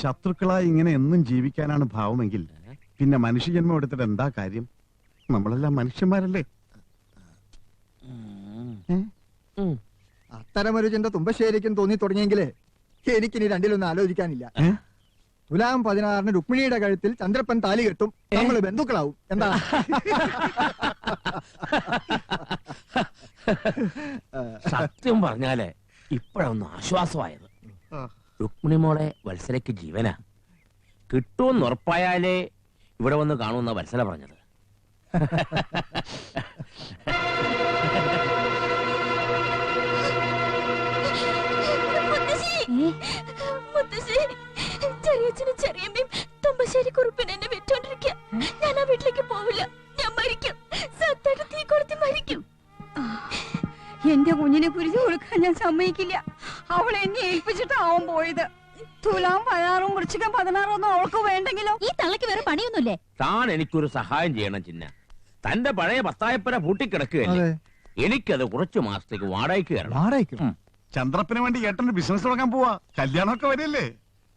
ശത്രുക്കളായി ഇങ്ങനെ എന്നും ജീവിക്കാനാണ് ഭാവമെങ്കിൽ പിന്നെ മനുഷ്യജന്മം എടുത്തിട്ട് എന്താ കാര്യം? നമ്മളെല്ലാം മനുഷ്യന്മാരല്ലേ? അത്തരമൊരു ചിന്ത തുമ്പശ്ശേരിക്കും തോന്നി തുടങ്ങിയെങ്കിലേ എനിക്കിനി രണ്ടിലൊന്നും ആലോചിക്കാനില്ല. തുലാം 16 രുക്മിണിയുടെ കഴുത്തിൽ ചന്ദ്രപ്പൻ താലി കെട്ടും, നമ്മൾ ബന്ധുക്കളാവും. എന്താ? സത്യം പറഞ്ഞാലേ ഇപ്പോഴൊന്ന് ആശ്വാസമായത്. രുക്മിണി മോളെ വത്സലയ്ക്ക് ജീവനാ. കിട്ടുമെന്ന് ഉറപ്പായാലേ ഇവിടെ വന്ന് കാണുമെന്ന വത്സല പറഞ്ഞത്. തുമ്പശ്ശേരി കുറുപ്പിന് എന്നെ വിറ്റോണ്ടിരിക്കുക. ഞാൻ ആ വീട്ടിലേക്ക് പോവില്ല. ഞാൻ മരിക്കും. സത്തായിട്ട് തീ കൊളുത്തി മരിക്കും. എന്റെ കുഞ്ഞിനെ കുരിശു കൊടുക്കാൻ ഞാൻ സമ്മതിക്കില്ല. അവൾ എന്നെ ഏൽപ്പിച്ചിട്ടാവും പോയത്. തുലാം 16 വൃശ്ചികം 16 ഒന്നും അവൾക്ക് വേണ്ടെങ്കിലോ? ഈ തള്ളക്ക് വേറെ പണിയൊന്നുമില്ലേ? താൻ എനിക്കൊരു സഹായം ചെയ്യണം ചിന്ന. തന്റെ പഴയ പത്തായപ്പര പൂട്ടിക്കിടക്കുകയല്ലേ. എനിക്കത് കുറച്ചു മാസത്തേക്ക് വാടകയ്ക്ക് കയറണം. ചന്ദ്രപ്പന് വേണ്ടി ഏട്ടന് ബിസിനസ് തുടങ്ങാൻ പോവാ. കല്യാണമൊക്കെ വരില്ലേ?